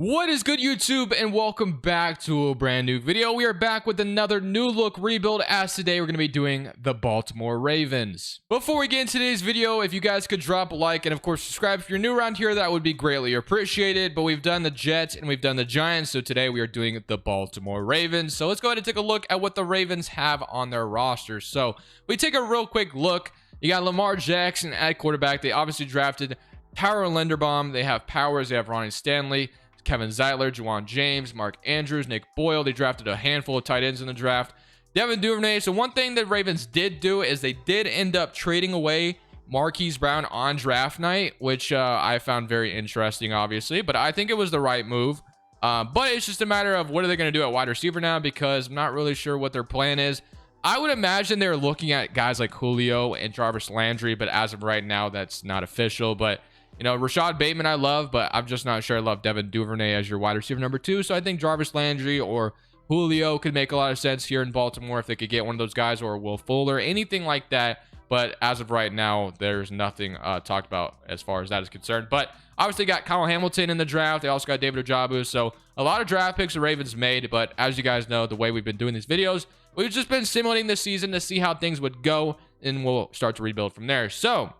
What is good, YouTube, and welcome back to a brand new video. We are back with another new look rebuild, as today we're going to be doing the Baltimore Ravens. Before we get into today's video, if you guys could drop a like and of course subscribe if you're new around here, that would be greatly appreciated. But we've done the Jets and we've done the Giants, so today we are doing the Baltimore Ravens. So let's go ahead and take a look at what the Ravens have on their roster. So we take a real quick look. You got Lamar Jackson at quarterback. They obviously drafted Tyler Linderbaum. They have Powers. They have Ronnie Stanley, Kevin Zeitler, Juwan James, Mark Andrews, Nick Boyle. They drafted a handful of tight ends in the draft. Devin Duvernay. So one thing that Ravens did do is they did end up trading away Marquise Brown on draft night, which I found very interesting, obviously. But I think it was the right move. But it's just a matter of what are they going to do at wide receiver now, because I'm not really sure what their plan is. I would imagine they're looking at guys like Julio and Jarvis Landry, but as of right now, that's not official. But you know, Rashad Bateman I love, but I'm just not sure I love Devin Duvernay as your wide receiver number 2. So I think Jarvis Landry or Julio could make a lot of sense here in Baltimore if they could get one of those guys, or Will Fuller, anything like that. But as of right now, there's nothing talked about as far as that is concerned. But obviously got Kyle Hamilton in the draft. They also got David Ojabo. So a lot of draft picks the Ravens made. But as you guys know, the way we've been doing these videos, we've just been simulating this season to see how things would go, and we'll start to rebuild from there. So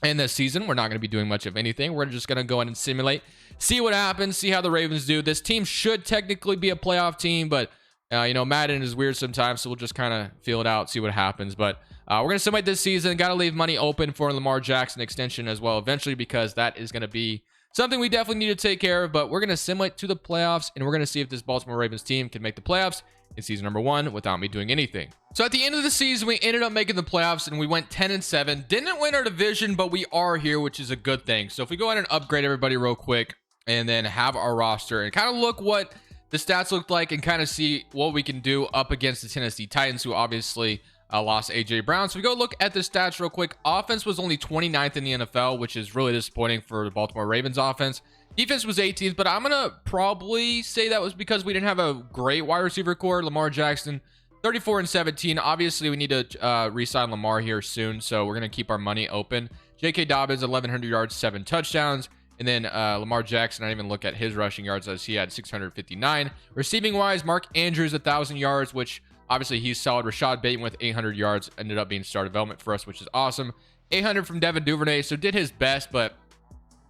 in this season, we're not going to be doing much of anything. We're just going to go in and simulate, see what happens, see how the Ravens do. This team should technically be a playoff team, but you know, Madden is weird sometimes, so we'll just kind of feel it out, see what happens. But we're going to simulate this season. Got to leave money open for Lamar Jackson extension as well eventually, because that is going to be something we definitely need to take care of. But we're going to simulate to the playoffs, and we're going to see if this Baltimore Ravens team can make the playoffs in season number 1 without me doing anything. So at the end of the season, we ended up making the playoffs and we went 10-7. Didn't win our division, but we are here, which is a good thing. So if we go ahead and upgrade everybody real quick and then have our roster and kind of look what the stats looked like and kind of see what we can do up against the Tennessee Titans, who obviously lost AJ Brown. So we go look at the stats real quick. Offense was only 29th in the NFL, which is really disappointing for the Baltimore Ravens offense. Defense was 18th, but I'm going to probably say that was because we didn't have a great wide receiver core. Lamar Jackson, 34-17. Obviously, we need to re-sign Lamar here soon, so we're going to keep our money open. J.K. Dobbins, 1,100 yards, 7 touchdowns. And then Lamar Jackson, I didn't even look at his rushing yards, as he had 659. Receiving-wise, Mark Andrews, 1,000 yards, which obviously he's solid. Rashad Bateman with 800 yards ended up being star development for us, which is awesome. 800 from Devin Duvernay, so did his best, but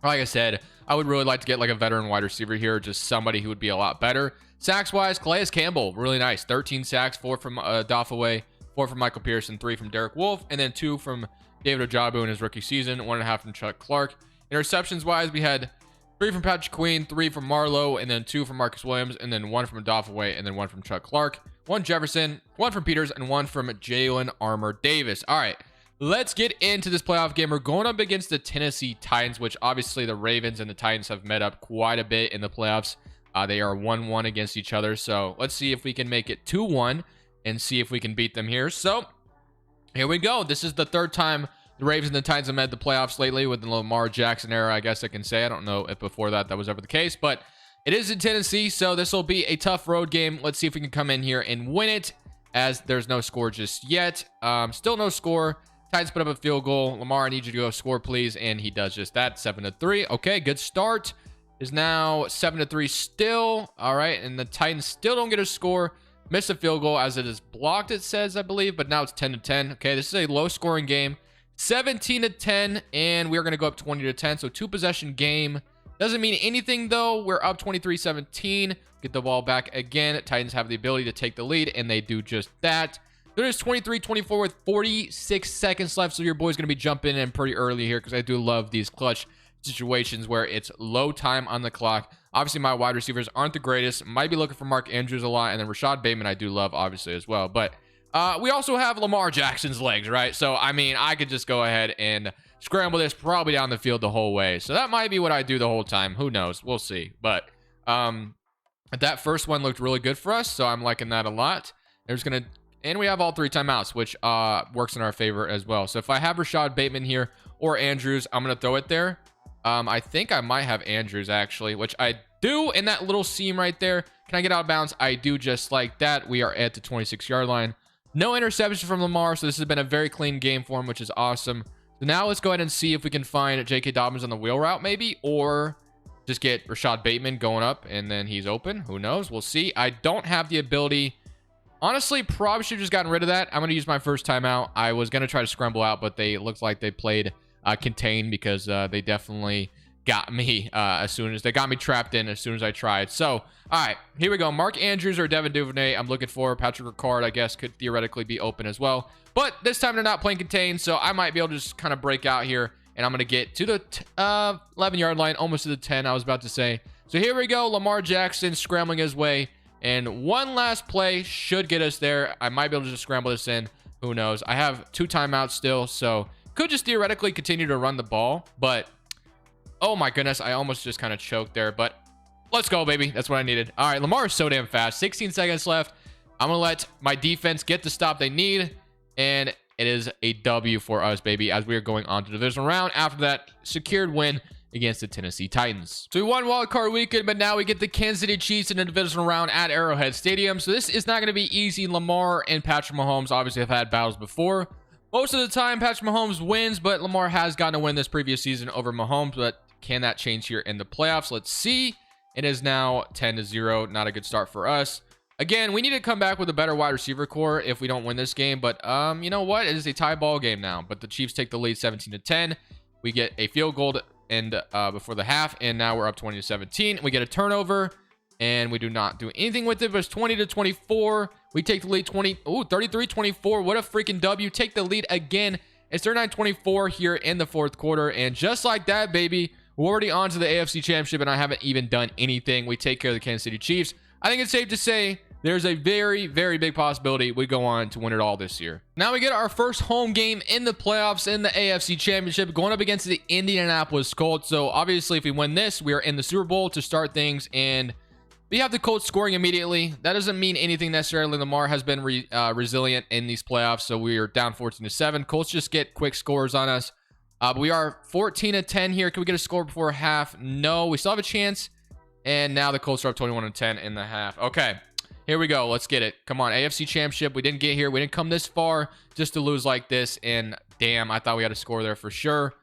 like I said, I would really like to get like a veteran wide receiver here, just somebody who would be a lot better. Sacks wise, Calais Campbell, really nice. 13 sacks, 4 from Doffaway, 4 from Michael Pearson, 3 from Derek Wolfe, and then 2 from David Ojabo in his rookie season, 1.5 from Chuck Clark. Interceptions wise, we had 3 from Patrick Queen, 3 from Marlowe, and then 2 from Marcus Williams, and then 1 from Doffaway, and then 1 from Chuck Clark, 1 Jefferson, 1 from Peters, and 1 from Jalen Armour Davis. All right. Let's get into this playoff game. We're going up against the Tennessee Titans, which obviously the Ravens and the Titans have met up quite a bit in the playoffs. They are 1-1 against each other. So let's see if we can make it 2-1 and see if we can beat them here. So here we go. This is the third time the Ravens and the Titans have met the playoffs lately with the Lamar Jackson era, I guess I can say. I don't know if before that was ever the case, but it is in Tennessee. So this will be a tough road game. Let's see if we can come in here and win it, as there's no score just yet. Still no score. Titans put up a field goal. Lamar, I need you to go score, please. And he does just that. 7-3. Okay, good start. Is now 7-3 still. All right, and the Titans still don't get a score. Missed a field goal as it is blocked, it says, I believe. But now it's 10-10. Okay, this is a low-scoring game. 17-10, and we're going to go up 20-10. So 2-possession game. Doesn't mean anything, though. We're up 23-17. Get the ball back again. Titans have the ability to take the lead, and they do just that. There is 23-24 with 46 seconds left, so your boy's going to be jumping in pretty early here, because I do love these clutch situations where it's low time on the clock. Obviously, my wide receivers aren't the greatest. Might be looking for Mark Andrews a lot, and then Rashad Bateman I do love, obviously, as well. But we also have Lamar Jackson's legs, right? So, I mean, I could just go ahead and scramble this probably down the field the whole way. So that might be what I do the whole time. Who knows? We'll see. But that first one looked really good for us, so I'm liking that a lot. There's going to... And we have all 3 timeouts, which works in our favor as well. So if I have Rashad Bateman here or Andrews, I'm going to throw it there. I think I might have Andrews, actually, which I do in that little seam right there. Can I get out of bounds? I do, just like that. We are at the 26-yard line. No interception from Lamar, so this has been a very clean game for him, which is awesome. So now let's go ahead and see if we can find J.K. Dobbins on the wheel route, maybe, or just get Rashad Bateman going up, and then he's open. Who knows? We'll see. I don't have the ability. Honestly, probably should have just gotten rid of that. I'm going to use my first timeout. I was going to try to scramble out, but they looked like they played contain because they definitely got me as soon as they got me trapped in as soon as I tried. So, all right, here we go. Mark Andrews or Devin Duvernay I'm looking for. Patrick Ricard, I guess, could theoretically be open as well. But this time they're not playing contain, so I might be able to just kind of break out here. And I'm going to get to the 11-yard line, almost to the 10, I was about to say. So here we go. Lamar Jackson scrambling his way. And one last play should get us there. I might be able to just scramble this in. Who knows? I have 2 timeouts still, so could just theoretically continue to run the ball. But, oh my goodness, I almost just kind of choked there. But let's go, baby. That's what I needed. All right, Lamar is so damn fast. 16 seconds left. I'm going to let my defense get the stop they need. And it is a W for us, baby, as we are going on to the divisional round after that secured win against the Tennessee Titans. So we won Wild Card Weekend, but now we get the Kansas City Chiefs in the divisional round at Arrowhead Stadium. So this is not going to be easy. Lamar and Patrick Mahomes obviously have had battles before. Most of the time, Patrick Mahomes wins, but Lamar has gotten a win this previous season over Mahomes. But can that change here in the playoffs? Let's see. It is now 10-0. Not a good start for us. Again, we need to come back with a better wide receiver core if we don't win this game. But you know what? It is a tie ball game now. But the Chiefs take the lead 17-10. We get a field goal before the half, and now we're up 20-17. We get a turnover, and we do not do anything with it. But it's 20-24. We take the lead 33-24. What a freaking W. Take the lead again. It's 39-24 here in the fourth quarter. And just like that, baby, we're already on to the AFC Championship, and I haven't even done anything. We take care of the Kansas City Chiefs. I think it's safe to say there's a very, very big possibility we go on to win it all this year. Now we get our first home game in the playoffs in the AFC Championship, going up against the Indianapolis Colts. So obviously, if we win this, we are in the Super Bowl to start things, and we have the Colts scoring immediately. That doesn't mean anything necessarily. Lamar has been resilient in these playoffs, so we are down 14-7. Colts just get quick scores on us. But we are 14-10 here. Can we get a score before half? No, we still have a chance. And now the Colts are up 21-10 in the half. Okay. Here we go. Let's get it. Come on. AFC Championship. We didn't get here. We didn't come this far just to lose like this. And damn, I thought we had a score there for sure.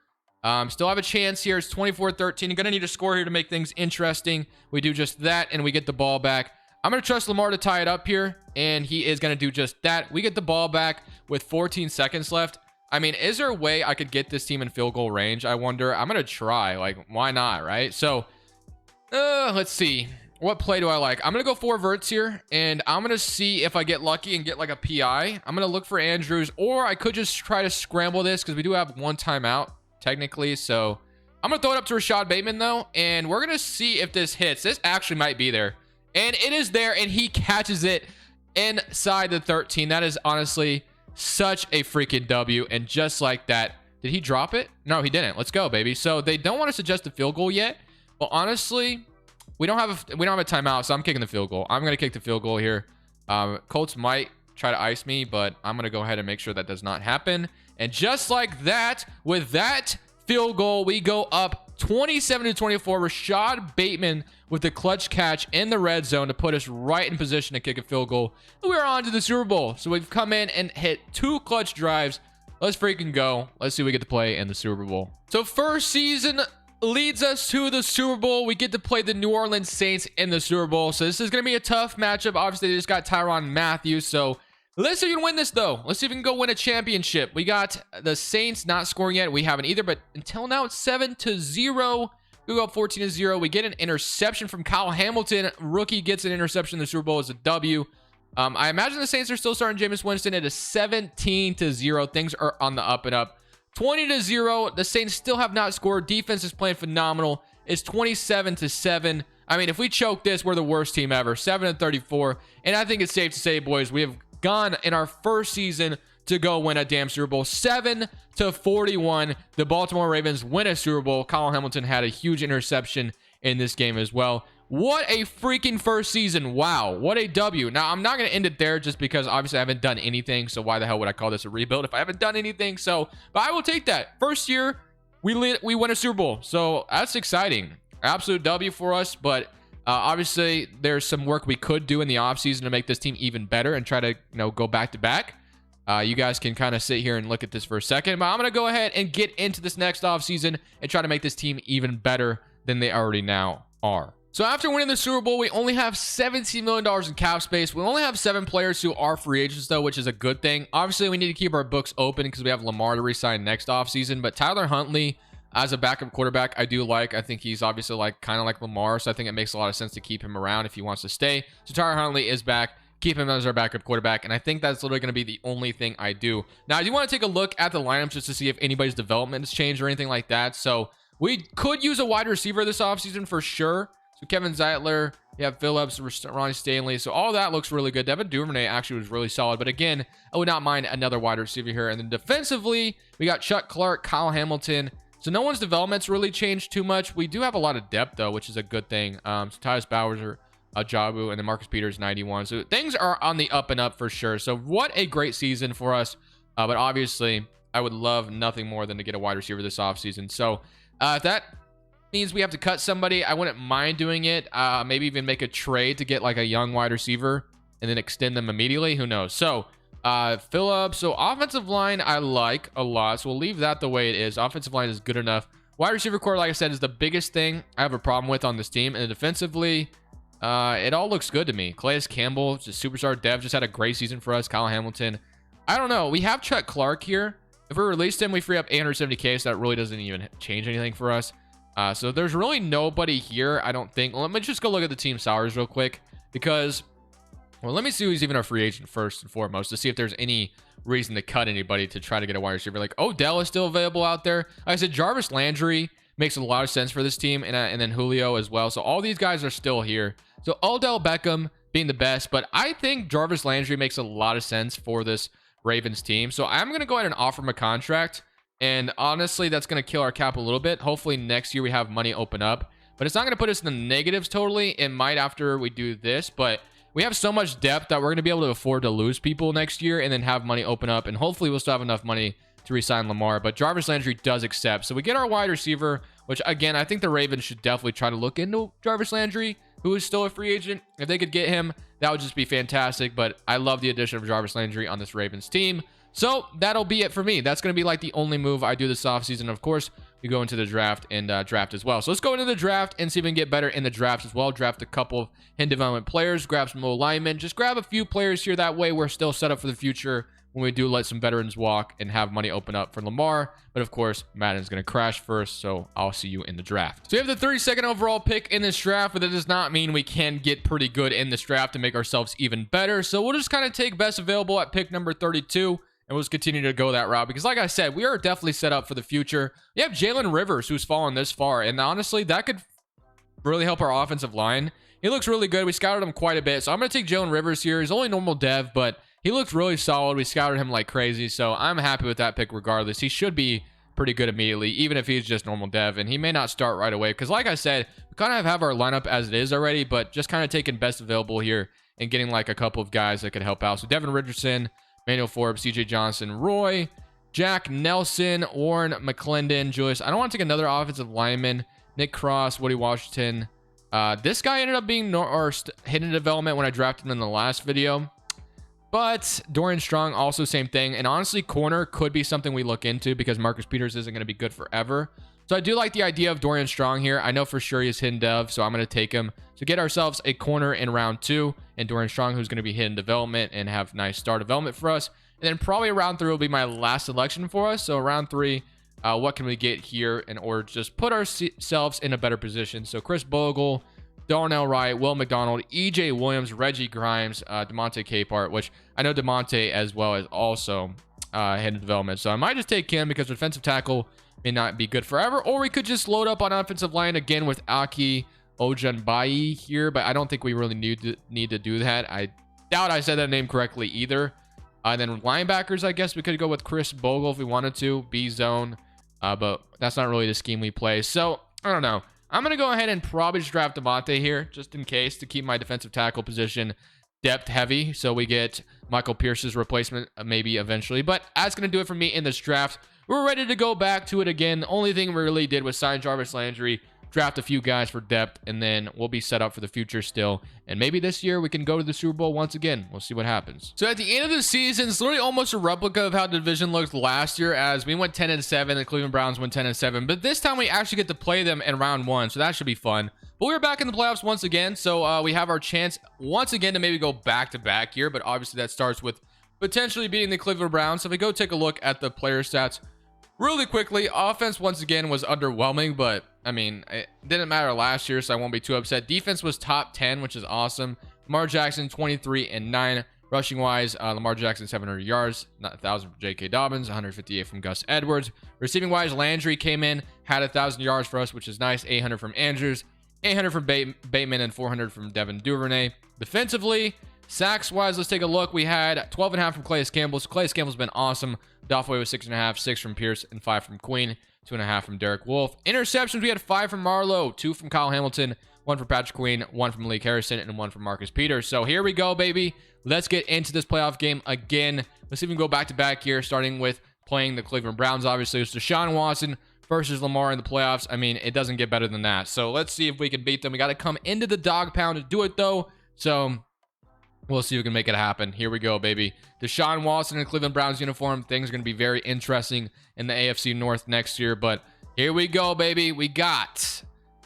Still have a chance here. It's 24-13. You're going to need a score here to make things interesting. We do just that, and we get the ball back. I'm going to trust Lamar to tie it up here, and he is going to do just that. We get the ball back with 14 seconds left. I mean, is there a way I could get this team in field goal range? I wonder. I'm going to try. Like, why not, right? So, let's see. What play do I like? I'm going to go 4 verts here, and I'm going to see if I get lucky and get like a PI. I'm going to look for Andrews, or I could just try to scramble this because we do have 1 timeout, technically. So I'm going to throw it up to Rashad Bateman, though, and we're going to see if this hits. This actually might be there, and it is there, and he catches it inside the 13. That is honestly such a freaking W, and just like that, did he drop it? No, he didn't. Let's go, baby. So they don't want us to adjust the field goal yet, but honestly, we don't have a timeout, so I'm kicking the field goal. I'm going to kick the field goal here. Colts might try to ice me, but I'm going to go ahead and make sure that does not happen. And just like that, with that field goal, we go up 27-24. Rashad Bateman with the clutch catch in the red zone to put us right in position to kick a field goal. We're on to the Super Bowl. So we've come in and hit 2 clutch drives. Let's freaking go. Let's see what we get to play in the Super Bowl. So first season leads us to the Super Bowl. We get to play the New Orleans Saints in the Super Bowl. So this is going to be a tough matchup. Obviously, they just got Tyrann Mathieu. So let's see if we can win this, though. Let's see if we can go win a championship. We got the Saints not scoring yet. We haven't either, but until now, it's 7-0. We go up 14-0. We get an interception from Kyle Hamilton. Rookie gets an interception in the Super Bowl as a W. I imagine the Saints are still starting Jameis Winston. It is 17-0. Things are on the up and up. 20-0. The Saints still have not scored. Defense is playing phenomenal. It's 27-7. I mean, if we choke this, we're the worst team ever. 7-34. And I think it's safe to say, boys, we have gone in our first season to go win a damn Super Bowl. 7-41. The Baltimore Ravens win a Super Bowl. Kyle Hamilton had a huge interception in this game as well. What a freaking first season. Wow. What a W. Now, I'm not going to end it there just because obviously I haven't done anything. So why the hell would I call this a rebuild if I haven't done anything? So, but I will take that. First year, we win a Super Bowl. So that's exciting. Absolute W for us. But obviously, there's some work we could do in the offseason to make this team even better and try to, go back to back. You guys can kind of sit here and look at this for a second. But I'm going to go ahead and get into this next offseason and try to make this team even better. than they already now are. So after winning the Super Bowl, we only have $17 million in cap space. We only have 7 players who are free agents, though, which is a good thing. Obviously, we need to keep our books open because we have Lamar to re-sign next offseason. But Tyler Huntley, as a backup quarterback, I do like. I think he's obviously like kind of like Lamar, so I think it makes a lot of sense to keep him around if he wants to stay. So Tyler Huntley is back. Keep him as our backup quarterback, and I think that's literally going to be the only thing I do. Now, I do want to take a look at the lineups just to see if anybody's development has changed or anything like that. So we could use a wide receiver this offseason for sure. So Kevin Zeitler, you have Phillips, Ronnie Stanley. So all that looks really good. Devin Duvernay actually was really solid. But again, I would not mind another wide receiver here. And then defensively, we got Chuck Clark, Kyle Hamilton. So no one's development's really changed too much. We do have a lot of depth, though, which is a good thing. So Tyus Bowser, Jabu, and then Marcus Peters, 91. So things are on the up and up for sure. So what a great season for us. But obviously, I would love nothing more than to get a wide receiver this offseason. So if that means we have to cut somebody, I wouldn't mind doing it. Maybe even make a trade to get like a young wide receiver and then extend them immediately. Who knows? So Phillips. So offensive line I like a lot, so we'll leave that the way it is. Offensive line is good enough. Wide receiver core, like I said, is the biggest thing I have a problem with on this team. And defensively, it all looks good to me. Calais Campbell, just superstar dev, just had a great season for us. Kyle Hamilton, I don't know, we have Chuck Clark here. If we released him, we free up 870k, so that really doesn't even change anything for us. So there's really nobody here, I don't think. Well, let me just go look at the team salaries real quick, because, well, let me see who's even a free agent first and foremost to see if there's any reason to cut anybody to try to get a wide receiver. Like Odell is still available out there. Like I said, Jarvis Landry makes a lot of sense for this team, and then Julio as well. So all these guys are still here. So Odell Beckham being the best, but I think Jarvis Landry makes a lot of sense for this Ravens team. So I'm going to go ahead and offer him a contract. And honestly, that's going to kill our cap a little bit. Hopefully next year we have money open up, but it's not going to put us in the negatives totally. It might after we do this, but we have so much depth that we're going to be able to afford to lose people next year and then have money open up. And hopefully we'll still have enough money to re-sign Lamar. But Jarvis Landry does accept. So we get our wide receiver, which again, I think the Ravens should definitely try to look into Jarvis Landry, who is still a free agent. If they could get him, that would just be fantastic. But I love the addition of Jarvis Landry on this Ravens team. So that'll be it for me. That's going to be like the only move I do this offseason. Of course, we go into the draft and draft as well. So let's go into the draft and see if we can get better in the draft as well. Draft a couple of hidden development players, grab some alignment, just grab a few players here. That way we're still set up for the future when we do let some veterans walk and have money open up for Lamar. But of course, Madden's going to crash first, so I'll see you in the draft. So we have the 32nd overall pick in this draft, but that does not mean we can get pretty good in this draft to make ourselves even better. So we'll just kind of take best available at pick number 32. And we'll just continue to go that route because, like I said, we are definitely set up for the future. We have Jalen Rivers, who's fallen this far, and honestly, that could really help our offensive line. He looks really good. We scouted him quite a bit, so I'm going to take Jalen Rivers here. He's only normal dev, but he looks really solid. We scouted him like crazy, so I'm happy with that pick regardless. He should be pretty good immediately, even if he's just normal dev, and he may not start right away because, like I said, we kind of have our lineup as it is already, but just kind of taking best available here and getting like a couple of guys that could help out. So Devin Richardson, Manuel Forbes, CJ Johnson, Roy, Jack Nelson, Warren McClendon, Julius. I don't want to take another offensive lineman. Nick Cross, Woody Washington. This guy ended up being hidden development when I drafted him in the last video. But Dorian Strong, also same thing. And honestly, corner could be something we look into because Marcus Peters isn't going to be good forever. So I do like the idea of Dorian Strong here. I know for sure he's hidden dev, so I'm going to take him. So get ourselves a corner in round 2, and Dorian Strong, who's going to be hidden development and have nice star development for us. And then probably round 3 will be my last selection for us. So round 3, what can we get here in order to just put ourselves in a better position? So Chris Bogle, Darnell Wright, Will McDonald, EJ Williams, Reggie Grimes, DeMonte Capehart, which I know DeMonte as well as also hidden development. So I might just take him because defensive tackle may not be good forever, or we could just load up on offensive line again with Aki Ojanbayi here, but I don't think we really need to do that. I doubt I said that name correctly either. And then linebackers, I guess we could go with Chris Bogle if we wanted to, B-zone, but that's not really the scheme we play. So I don't know. I'm going to go ahead and probably just draft DeMonte here, just in case, to keep my defensive tackle position depth heavy, so we get Michael Pierce's replacement maybe eventually. But that's going to do it for me in this draft. We're ready to go back to it again. The only thing we really did was sign Jarvis Landry, draft a few guys for depth, and then we'll be set up for the future still. And maybe this year we can go to the Super Bowl once again. We'll see what happens. So at the end of the season, it's literally almost a replica of how the division looked last year, as we went 10-7. The Cleveland Browns went 10-7, but this time we actually get to play them in round 1, so that should be fun. But we're back in the playoffs once again, so we have our chance once again to maybe go back-to-back here, but obviously that starts with potentially beating the Cleveland Browns. So if we go take a look at the player stats really quickly, offense once again was underwhelming, but I mean, it didn't matter last year, so I won't be too upset. Defense was top 10, which is awesome. Lamar Jackson 23-9 rushing wise. Lamar Jackson 700 yards, not 1,000 from J.K. Dobbins, 158 from Gus Edwards. Receiving wise, Landry came in, had 1,000 yards for us, which is nice. 800 from Andrews, 800 from Bateman, and 400 from Devin Duvernay. Defensively, sacks wise, let's take a look. We had 12.5 from Calais Campbell. So Calais Campbell's been awesome. Doffway was 6.5, 6 from Pierce, and 5 from Queen, 2.5 from Derek Wolfe. Interceptions, we had 5 from Marlowe, 2 from Kyle Hamilton, 1 from Patrick Queen, 1 from Malik Harrison, and 1 from Marcus Peters. So here we go, baby. Let's get into this playoff game again. Let's see if we can go back-to-back here, starting with playing the Cleveland Browns, obviously. It's Deshaun Watson versus Lamar in the playoffs. I mean, it doesn't get better than that. So let's see if we can beat them. We got to come into the dog pound to do it, though. So we'll see if we can make it happen. Here we go, baby. Deshaun Watson in Cleveland Browns uniform. Things are going to be very interesting in the AFC North next year. But here we go, baby. We got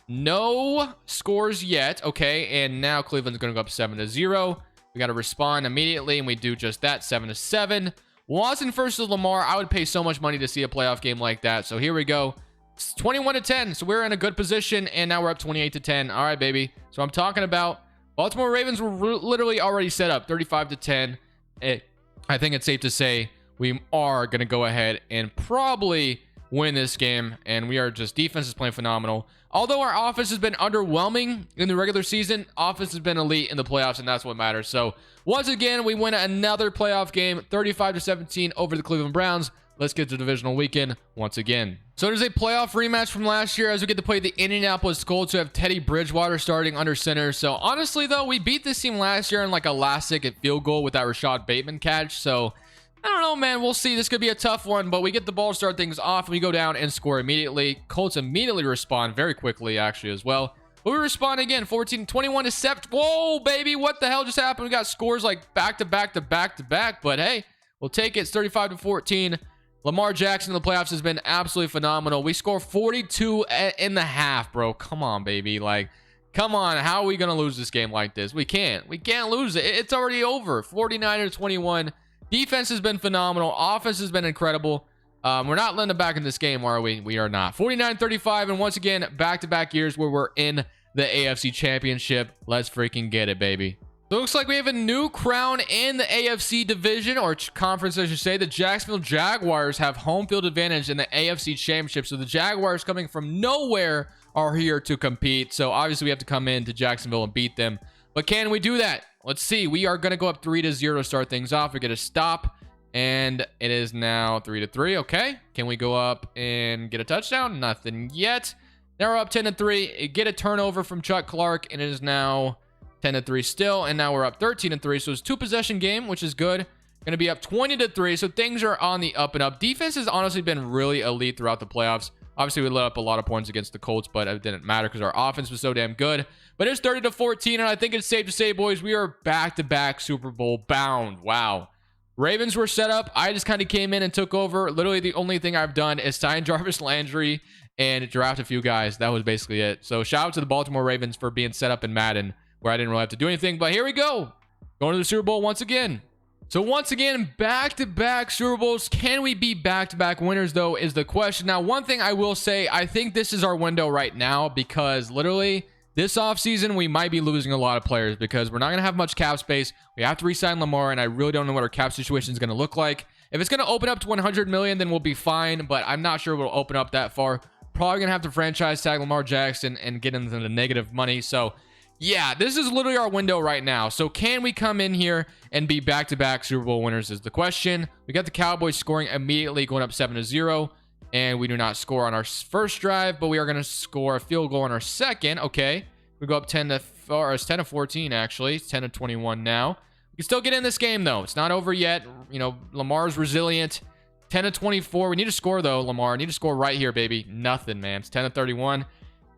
no scores yet. Okay, and now Cleveland's going to go up 7-0. We got to respond immediately, and we do just that, 7-7. Watson versus Lamar. I would pay so much money to see a playoff game like that. So here we go. It's 21-10. So we're in a good position, and now we're up 28-10. All right, baby. So I'm talking about Baltimore Ravens were literally already set up 35-10. I think it's safe to say we are going to go ahead and probably win this game. And we are just, defense is playing phenomenal. Although our offense has been underwhelming in the regular season, offense has been elite in the playoffs, and that's what matters. So once again, we win another playoff game, 35-17 over the Cleveland Browns. Let's get to divisional weekend once again. So there's a playoff rematch from last year as we get to play the Indianapolis Colts, who have Teddy Bridgewater starting under center. So honestly, though, we beat this team last year in like a last-second field goal with that Rashad Bateman catch. So I don't know, man. We'll see. This could be a tough one, but we get the ball to start things off, and we go down and score immediately. Colts immediately respond very quickly, actually, as well. But we respond again, 21-7. Whoa, baby. What the hell just happened? We got scores like back-to-back to back-to-back, but hey, we'll take it. It's 35-14. Lamar Jackson in the playoffs has been absolutely phenomenal. We score 42.5, bro. Come on, baby. Like, come on. How are we going to lose this game like this? We can't. We can't lose it. It's already over. 49-21. Defense has been phenomenal. Offense has been incredible. We're not letting them back in this game, are we? We are not. 49-35, and once again, back-to-back years where we're in the AFC Championship. Let's freaking get it, baby. So it looks like we have a new crown in the AFC division, or conference, I should say. The Jacksonville Jaguars have home field advantage in the AFC Championship. So the Jaguars, coming from nowhere, are here to compete. So obviously we have to come into Jacksonville and beat them. But can we do that? Let's see. We are going to go up 3-0 to start things off. We get a stop, and it is now 3-3. Okay. Can we go up and get a touchdown? Nothing yet. Now we're up 10-3. Get a turnover from Chuck Clark, and it is now 10-3 still, and now we're up 13-3. So it's 2-possession game, which is good. Going to be up 20-3. So things are on the up and up. Defense has honestly been really elite throughout the playoffs. Obviously, we let up a lot of points against the Colts, but it didn't matter because our offense was so damn good. But it's 30-14, and I think it's safe to say, boys, we are back-to-back Super Bowl bound. Wow. Ravens were set up. I just kind of came in and took over. Literally, the only thing I've done is sign Jarvis Landry and draft a few guys. That was basically it. So shout out to the Baltimore Ravens for being set up in Madden, where I didn't really have to do anything. But here we go. Going to the Super Bowl once again. So once again, back-to-back Super Bowls. Can we be back-to-back winners, though, is the question. Now, one thing I will say, I think this is our window right now, because literally this offseason, we might be losing a lot of players because we're not going to have much cap space. We have to re-sign Lamar, and I really don't know what our cap situation is going to look like. If it's going to open up to $100 million, then we'll be fine, but I'm not sure we'll open up that far. Probably going to have to franchise tag Lamar Jackson and get into the negative money. So yeah, this is literally our window right now. So can we come in here and be back-to-back Super Bowl winners is the question. We got the Cowboys scoring immediately, going up 7-0. And we do not score on our first drive, but we are going to score a field goal on our second. Okay. We go up 10-4, or it's 10-14, actually. It's 10-21 now. We can still get in this game, though. It's not over yet. You know, Lamar's resilient. 10-24. We need to score, though, Lamar. We need to score right here, baby. Nothing, man. It's 10-31.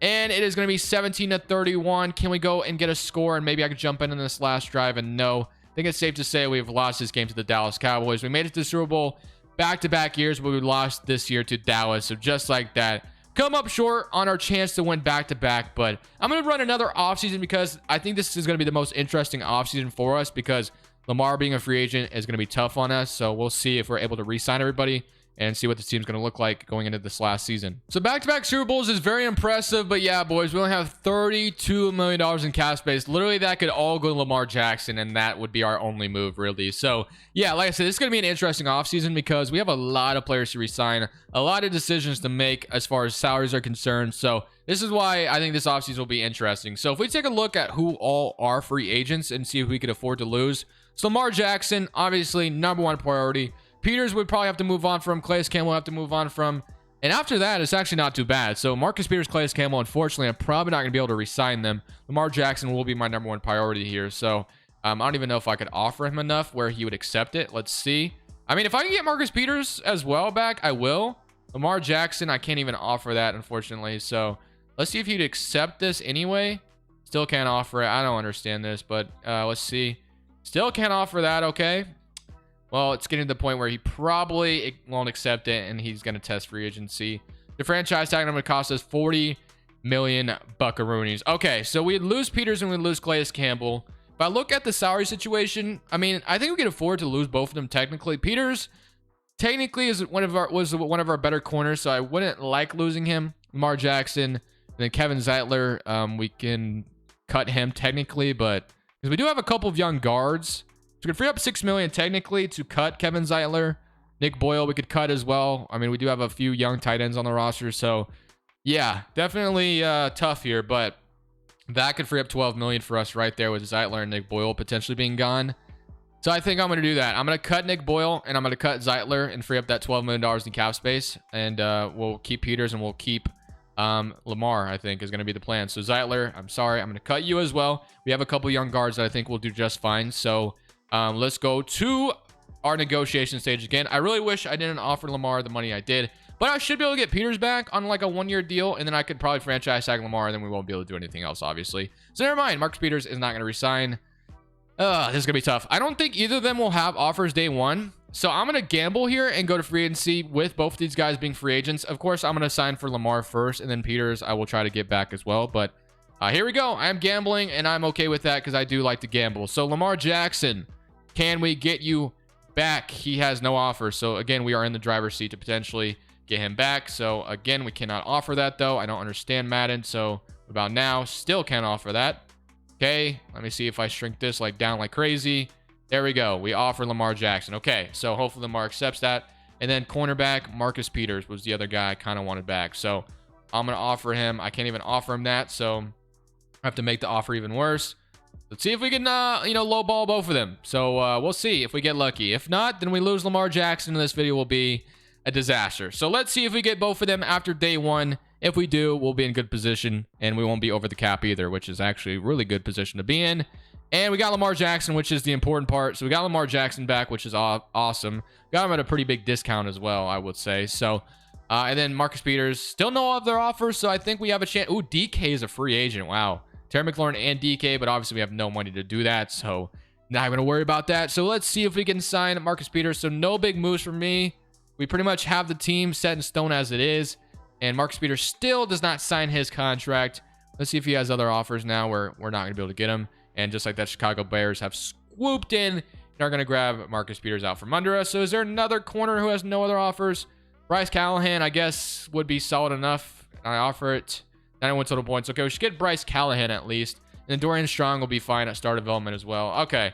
And it is going to be 17-31. Can we go and get a score? And maybe I could jump in this last drive. And no, I think it's safe to say we've lost this game to the Dallas Cowboys. We made it to the Super Bowl back-to-back years, but we lost this year to Dallas. So just like that, come up short on our chance to win back-to-back. But I'm going to run another offseason because I think this is going to be the most interesting offseason for us, because Lamar being a free agent is going to be tough on us. So we'll see if we're able to re-sign everybody and see what the team's going to look like going into this last season. So back-to-back Super Bowls is very impressive, but yeah, boys, we only have $32 million in cap space. Literally, that could all go to Lamar Jackson, and that would be our only move, really. So yeah, like I said, this is going to be an interesting offseason because we have a lot of players to re-sign, a lot of decisions to make as far as salaries are concerned. So this is why I think this offseason will be interesting. So if we take a look at who all are free agents and see if we could afford to lose. So Lamar Jackson, obviously, #1 priority. Peters would probably have to move on from. Calais Campbell have to move on from. And after that, it's actually not too bad. So Marcus Peters, Calais Campbell, unfortunately, I'm probably not going to be able to re-sign them. Lamar Jackson will be my #1 priority here. So I don't even know if I could offer him enough where he would accept it. Let's see. I mean, if I can get Marcus Peters as well back, I will. Lamar Jackson, I can't even offer that, unfortunately. So let's see if he'd accept this anyway. Still can't offer it. I don't understand this, but let's see. Still can't offer that, okay. Well, it's getting to the point where he probably won't accept it, and he's going to test free agency. The franchise tag number cost us 40 million buckaroonies. Okay, so we'd lose Peters and we'd lose Calais Campbell. If I look at the salary situation, I mean, I think we could afford to lose both of them technically. Peters technically was one of our better corners, so I wouldn't like losing him. Lamar Jackson, and then Kevin Zeitler, we can cut him technically, but because we do have a couple of young guards. So we could free up $6 million technically to cut Kevin Zeitler. Nick Boyle we could cut as well. I mean, we do have a few young tight ends on the roster. So, yeah, definitely tough here. But that could free up $12 million for us right there with Zeitler and Nick Boyle potentially being gone. So I think I'm going to do that. I'm going to cut Nick Boyle and I'm going to cut Zeitler and free up that $12 million in cap space. And we'll keep Peters and we'll keep Lamar, I think, is going to be the plan. So Zeitler, I'm sorry, I'm going to cut you as well. We have a couple young guards that I think will do just fine. So let's go to our negotiation stage again. I really wish I didn't offer Lamar the money I did, but I should be able to get Peters back on like a 1-year deal, and then I could probably franchise tag Lamar, and then we won't be able to do anything else, obviously. So never mind. Marcus Peters is not going to resign. This is going to be tough. I don't think either of them will have offers day one. So I'm going to gamble here and go to free agency with both of these guys being free agents. Of course, I'm going to sign for Lamar first, and then Peters I will try to get back as well. But here we go. I'm gambling, and I'm okay with that because I do like to gamble. So Lamar Jackson, can we get you back? He has no offer. So again, we are in the driver's seat to potentially get him back. So again, we cannot offer that though. I don't understand Madden. So about now, still can't offer that. Okay, let me see if I shrink this like down like crazy. There we go. We offer Lamar Jackson. Okay, so hopefully Lamar accepts that. And then cornerback, Marcus Peters was the other guy I kind of wanted back. So I'm going to offer him. I can't even offer him that. So I have to make the offer even worse. Let's see if we can, lowball both of them. So we'll see if we get lucky. If not, then we lose Lamar Jackson, and this video will be a disaster. So let's see if we get both of them after day one. If we do, we'll be in good position, and we won't be over the cap either, which is actually a really good position to be in. And we got Lamar Jackson, which is the important part. So we got Lamar Jackson back, which is awesome. Got him at a pretty big discount as well, I would say. So, and then Marcus Peters, still no other offers, so I think we have a chance. Ooh, DK is a free agent. Wow. Terry McLaurin and DK, but obviously we have no money to do that, so not going to worry about that. So let's see if we can sign Marcus Peters. So no big moves for me. We pretty much have the team set in stone as it is, and Marcus Peters still does not sign his contract. Let's see if he has other offers now where we're not going to be able to get him. And just like that, Chicago Bears have swooped in and are going to grab Marcus Peters out from under us. So is there another corner who has no other offers? Bryce Callahan, I guess, would be solid enough. I offer it. 91 total points. Okay, we should get Bryce Callahan at least. And then Dorian Strong will be fine at star development as well. Okay.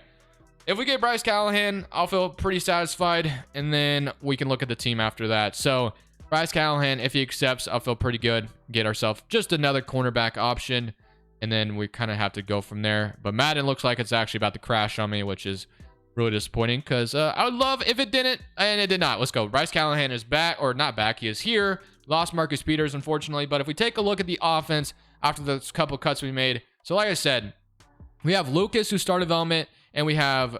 If we get Bryce Callahan, I'll feel pretty satisfied. And then we can look at the team after that. So Bryce Callahan, if he accepts, I'll feel pretty good. Get ourselves just another cornerback option. And then we kind of have to go from there. But Madden looks like it's actually about to crash on me, which is really disappointing. Because I would love if it didn't. And it did not. Let's go. Bryce Callahan is back. Or not back. He is here. Lost Marcus Peters, unfortunately. But if we take a look at the offense after those couple cuts we made. So like I said, we have Lucas who started development. And we have,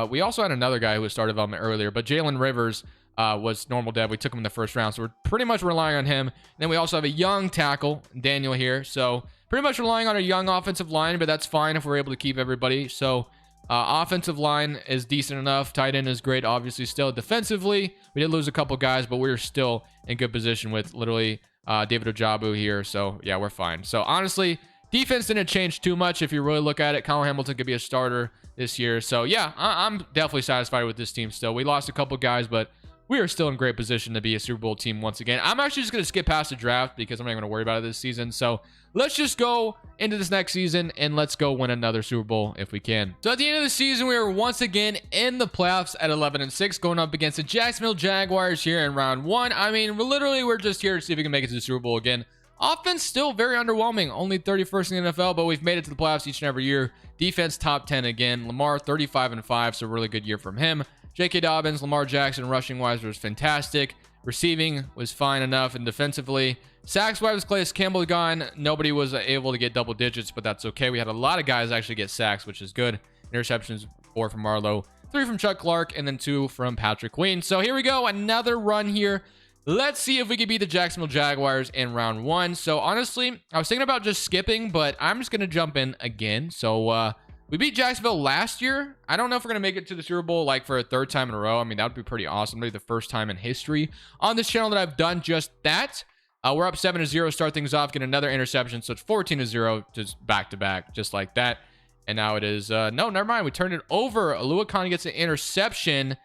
we also had another guy who was started development earlier. But Jalen Rivers, was normal dev. We took him in the first round, so we're pretty much relying on him. And then we also have a young tackle, Daniel here, so pretty much relying on a young offensive line, but that's fine if we're able to keep everybody. So offensive line is decent enough. Tight end is great, obviously. Still defensively, we did lose a couple guys, but we're still in good position with literally David Ojabu here. So yeah, we're fine. So honestly, defense didn't change too much if you really look at it. Kyle Hamilton could be a starter this year. So yeah, I'm definitely satisfied with this team still. We lost a couple guys, but we are still in great position to be a Super Bowl team once again. I'm actually just going to skip past the draft because I'm not going to worry about it this season. So let's just go into this next season and let's go win another Super Bowl if we can. So at the end of the season, we are once again in the playoffs at 11-6, going up against the Jacksonville Jaguars here in round 1. I mean, we're just here to see if we can make it to the Super Bowl again. Offense still very underwhelming, only 31st in the NFL, but we've made it to the playoffs each and every year. Defense top 10 again. Lamar 35-5, so really good year from him. J.K. Dobbins, Lamar Jackson, rushing wise was fantastic. Receiving was fine enough, and defensively, sacks wise, Calais Campbell gone. Nobody was able to get double digits, but that's okay. We had a lot of guys actually get sacks, which is good. Interceptions, 4 from Marlowe, 3 from Chuck Clark, and then 2 from Patrick Queen. So here we go, another run here. Let's see if we can beat the Jacksonville Jaguars in round 1. So honestly, I was thinking about just skipping, but I'm just going to jump in again. So we beat Jacksonville last year. I don't know if we're going to make it to the Super Bowl like for a 3rd time in a row. I mean, that would be pretty awesome. Maybe the first time in history on this channel that I've done just that. We're up 7-0, start things off, get another interception. So it's 14-0, just back-to-back, just like that. And now it is, no, never mind. We turned it over. Aluakon gets an interception.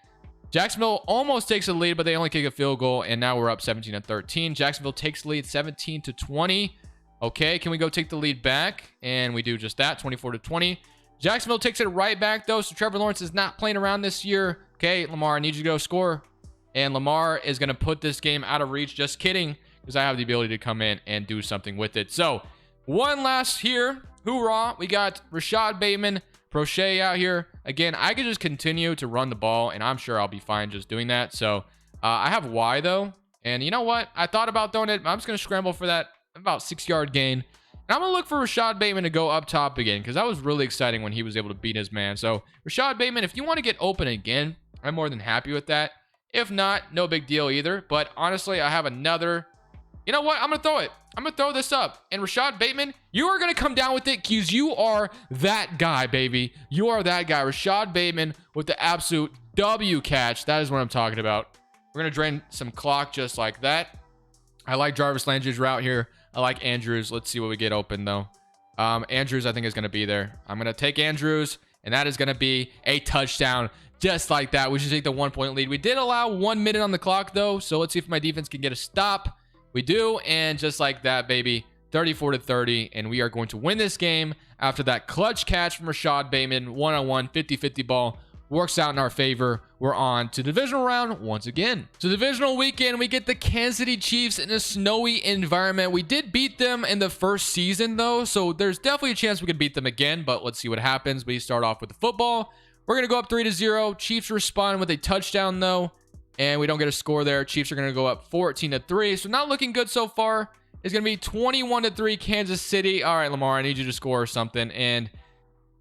Jacksonville almost takes the lead, but they only kick a field goal. And now we're up 17-13. Jacksonville takes the lead 17-20. Okay, can we go take the lead back? And we do just that, 24-20. Jacksonville takes it right back, though, so Trevor Lawrence is not playing around this year. Okay, Lamar, I need you to go score. And Lamar is going to put this game out of reach. Just kidding, because I have the ability to come in and do something with it. So, one last here. Hoorah. We got Rashad Bateman, Prochet out here. Again, I could just continue to run the ball, and I'm sure I'll be fine just doing that. So, I have Y, though. And you know what? I thought about throwing it. I'm just going to scramble for that about 6-yard gain. And I'm going to look for Rashad Bateman to go up top again, because that was really exciting when he was able to beat his man. So, Rashad Bateman, if you want to get open again, I'm more than happy with that. If not, no big deal either. But honestly, I have another. You know what? I'm going to throw it. I'm going to throw this up. And Rashad Bateman, you are going to come down with it because you are that guy, baby. You are that guy. Rashad Bateman with the absolute W catch. That is what I'm talking about. We're going to drain some clock just like that. I like Jarvis Landry's route here. I like Andrews. Let's see what we get open, though. Andrews, I think, is going to be there. I'm going to take Andrews, and that is going to be a touchdown just like that. We should take the 1-point lead. We did allow 1 minute on the clock, though, so let's see if my defense can get a stop. We do, and just like that, baby, 34-30, and we are going to win this game after that clutch catch from Rashad Bateman, one-on-one, 50-50 ball. Works out in our favor. We're on to divisional round once again. So divisional weekend, we get the Kansas City Chiefs in a snowy environment. We did beat them in the first season, though, so there's definitely a chance we could beat them again, but let's see what happens. We start off with the football. We're going to go up 3-0. Chiefs respond with a touchdown, though, and we don't get a score there. Chiefs are going to go up 14-3, so not looking good so far. It's going to be 21-3 Kansas City. All right, Lamar, I need you to score something, and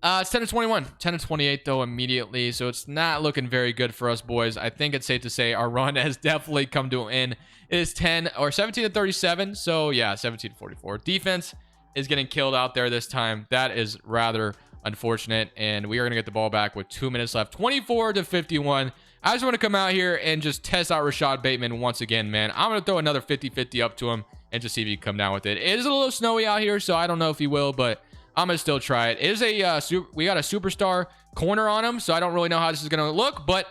it's 10-21, 10-28 though immediately, so it's not looking very good for us boys. I think it's safe to say our run has definitely come to an end. It is 17-37, so yeah, 17-44. Defense is getting killed out there this time. That is rather unfortunate, and we are gonna get the ball back with 2 minutes left. 24-51. I just want to come out here and just test out Rashad Bateman once again, man. I'm gonna throw another 50-50 up to him and just see if he can come down with it. It is a little snowy out here, so I don't know if he will, but I'm going to still try it. It is we got a superstar corner on him, so I don't really know how this is going to look, but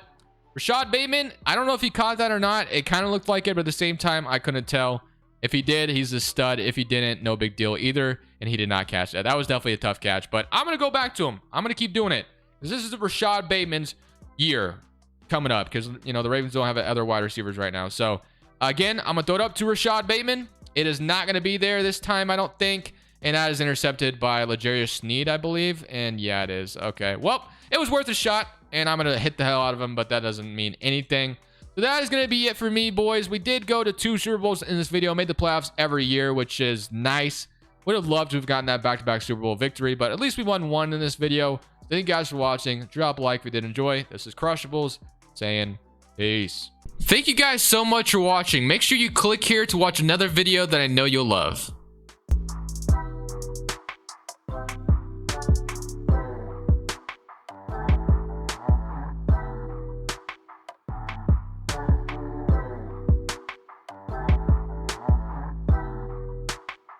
Rashad Bateman, I don't know if he caught that or not. It kind of looked like it, but at the same time, I couldn't tell. If he did, he's a stud. If he didn't, no big deal either, and he did not catch that. That was definitely a tough catch, but I'm going to go back to him. I'm going to keep doing it, because this is the Rashad Bateman's year coming up, because, you know, the Ravens don't have other wide receivers right now. So, again, I'm going to throw it up to Rashad Bateman. It is not going to be there this time, I don't think. And that is intercepted by L'Jarius Sneed, I believe. And yeah, it is. Okay. Well, it was worth a shot. And I'm going to hit the hell out of him, but that doesn't mean anything. So that is going to be it for me, boys. We did go to 2 Super Bowls in this video. Made the playoffs every year, which is nice. Would have loved to have gotten that back-to-back Super Bowl victory, but at least we won 1 in this video. Thank you guys for watching. Drop a like if you did enjoy. This is Crushables saying Peace. Thank you guys so much for watching. Make sure you click here to watch another video that I know you'll love.